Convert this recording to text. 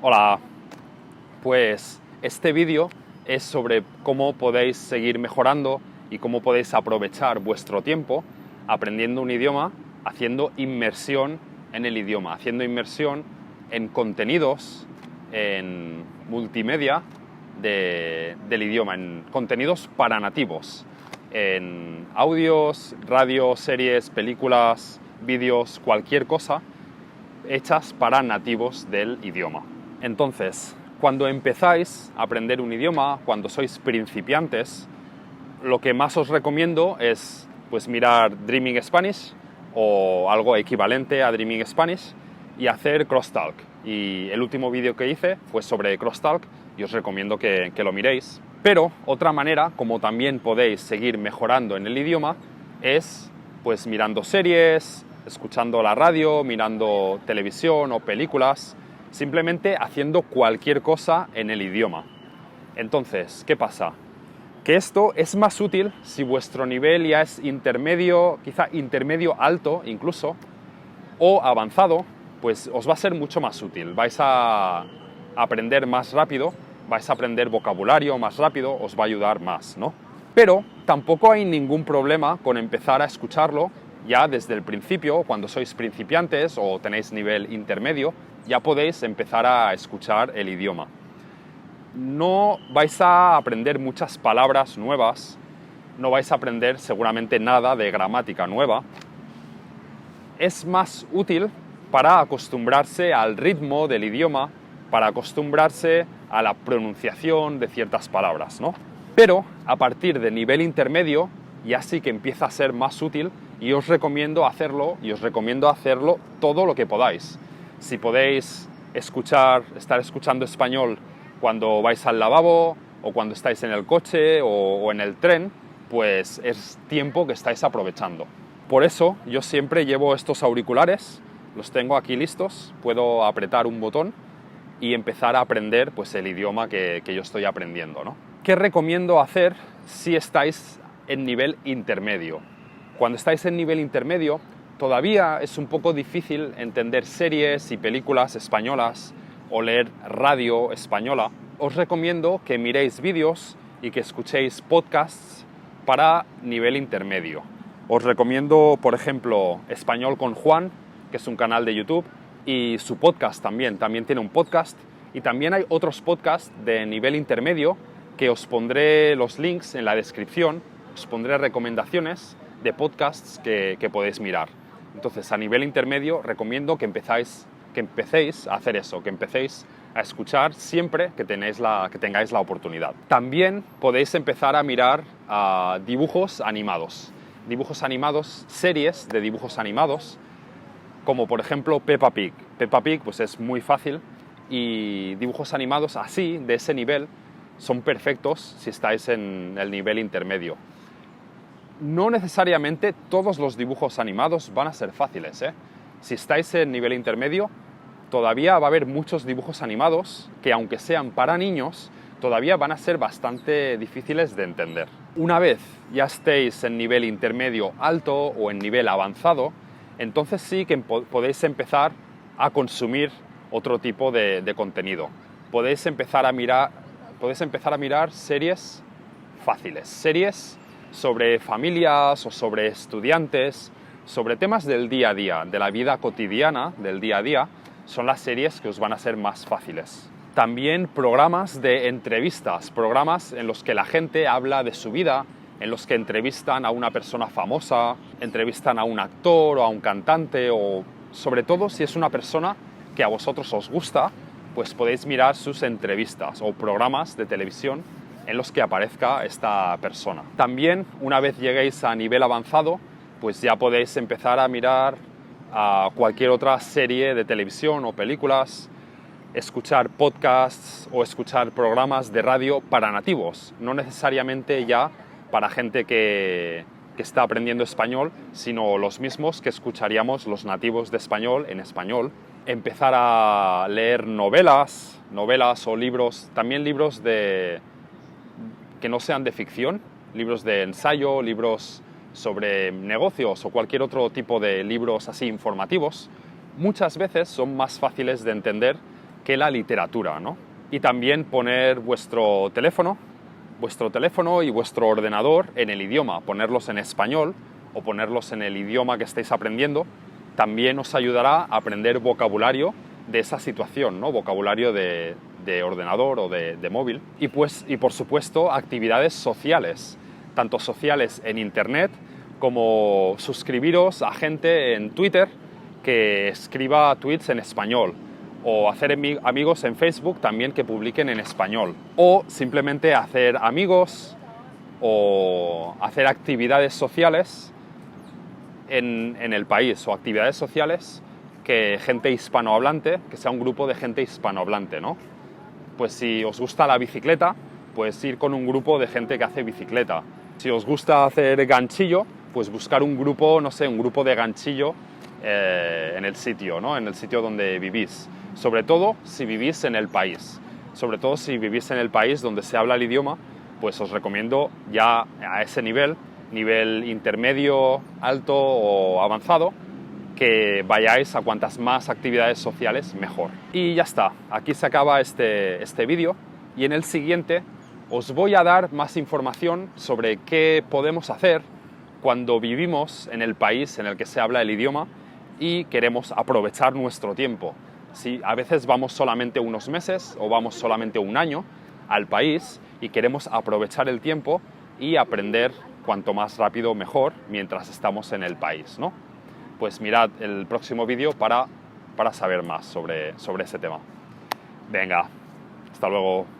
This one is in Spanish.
Hola, pues este vídeo es sobre cómo podéis seguir mejorando y cómo podéis aprovechar vuestro tiempo aprendiendo un idioma, haciendo inmersión en el idioma, haciendo inmersión en contenidos, en multimedia del idioma, en contenidos para nativos, en audios, radio, series, películas, vídeos, cualquier cosa hechas para nativos del idioma. Entonces, cuando empezáis a aprender un idioma, cuando sois principiantes, lo que más os recomiendo es mirar Dreaming Spanish o algo equivalente a Dreaming Spanish y hacer Crosstalk. Y el último vídeo que hice fue sobre Crosstalk y os recomiendo que lo miréis. Pero otra manera, como también podéis seguir mejorando en el idioma, es mirando series, escuchando la radio, mirando televisión o películas, simplemente haciendo cualquier cosa en el idioma. Entonces, ¿qué pasa? Que esto es más útil si vuestro nivel ya es intermedio, quizá intermedio alto incluso, o avanzado, pues os va a ser mucho más útil. Vais a aprender más rápido, vais a aprender vocabulario más rápido, os va a ayudar más, ¿no? Pero tampoco hay ningún problema con empezar a escucharlo ya desde el principio, cuando sois principiantes o tenéis nivel intermedio, ya podéis empezar a escuchar el idioma. No vais a aprender muchas palabras nuevas, no vais a aprender seguramente nada de gramática nueva. Es más útil para acostumbrarse al ritmo del idioma, para acostumbrarse a la pronunciación de ciertas palabras, ¿no? Pero a partir de nivel intermedio ya sí que empieza a ser más útil y os recomiendo hacerlo todo lo que podáis. Si podéis estar escuchando español cuando vais al lavabo o cuando estáis en el coche o en el tren, pues es tiempo que estáis aprovechando. Por eso yo siempre llevo estos auriculares, los tengo aquí listos, puedo apretar un botón y empezar a aprender el idioma que yo estoy aprendiendo, ¿no? ¿Qué recomiendo hacer si estáis en nivel intermedio? Cuando estáis en nivel intermedio, todavía es un poco difícil entender series y películas españolas o leer radio española. Os recomiendo que miréis vídeos y que escuchéis podcasts para nivel intermedio. Os recomiendo, por ejemplo, Español con Juan, que es un canal de YouTube, y su podcast también tiene un podcast. Y también hay otros podcasts de nivel intermedio que os pondré los links en la descripción, os pondré recomendaciones de podcasts que podéis mirar. Entonces, a nivel intermedio, recomiendo que empecéis a hacer eso, que empecéis a escuchar siempre que tengáis la oportunidad. También podéis empezar a mirar dibujos animados, series de dibujos animados, como por ejemplo Peppa Pig. Peppa Pig es muy fácil y dibujos animados así, de ese nivel, son perfectos si estáis en el nivel intermedio. No necesariamente todos los dibujos animados van a ser fáciles, ¿eh? Si estáis en nivel intermedio, todavía va a haber muchos dibujos animados que, aunque sean para niños, todavía van a ser bastante difíciles de entender. Una vez ya estéis en nivel intermedio alto o en nivel avanzado, entonces sí que podéis empezar a consumir otro tipo de contenido. Podéis empezar a mirar series fáciles, series sobre familias o sobre estudiantes, sobre temas del día a día, de la vida cotidiana, del día a día, son las series que os van a ser más fáciles. También programas de entrevistas, programas en los que la gente habla de su vida, en los que entrevistan a una persona famosa, entrevistan a un actor o a un cantante, o sobre todo si es una persona que a vosotros os gusta, pues podéis mirar sus entrevistas o programas de televisión en los que aparezca esta persona. También, una vez lleguéis a nivel avanzado, pues ya podéis empezar a mirar a cualquier otra serie de televisión o películas, escuchar podcasts o escuchar programas de radio para nativos, no necesariamente ya para gente que está aprendiendo español, sino los mismos que escucharíamos los nativos de español en español. Empezar a leer novelas o libros, también libros que no sean de ficción, libros de ensayo, libros sobre negocios o cualquier otro tipo de libros así informativos. Muchas veces son más fáciles de entender que la literatura, ¿no? Y también poner vuestro teléfono y vuestro ordenador en el idioma, ponerlos en español o ponerlos en el idioma que estéis aprendiendo, también os ayudará a aprender vocabulario de esa situación, ¿no? Vocabulario de ordenador o de móvil. Y por supuesto, actividades sociales, tanto sociales en internet como suscribiros a gente en Twitter que escriba tweets en español, o hacer amigos en Facebook también que publiquen en español, o simplemente hacer amigos o hacer actividades sociales en el país, o actividades sociales que gente hispanohablante, que sea un grupo de gente hispanohablante, ¿no? Pues si os gusta la bicicleta, pues ir con un grupo de gente que hace bicicleta. Si os gusta hacer ganchillo, pues buscar un grupo, no sé, un grupo de ganchillo en el sitio, ¿no? En el sitio donde vivís. Sobre todo si vivís en el país. Sobre todo si vivís en el país donde se habla el idioma, pues os recomiendo ya a ese nivel intermedio, alto o avanzado, que vayáis a cuantas más actividades sociales mejor. Y ya está, aquí se acaba este vídeo, y en el siguiente os voy a dar más información sobre qué podemos hacer cuando vivimos en el país en el que se habla el idioma y queremos aprovechar nuestro tiempo. Si a veces vamos solamente unos meses o vamos solamente un año al país y queremos aprovechar el tiempo y aprender cuanto más rápido mejor mientras estamos en el país, ¿no? Pues mirad el próximo vídeo para saber más sobre ese tema. Venga, hasta luego.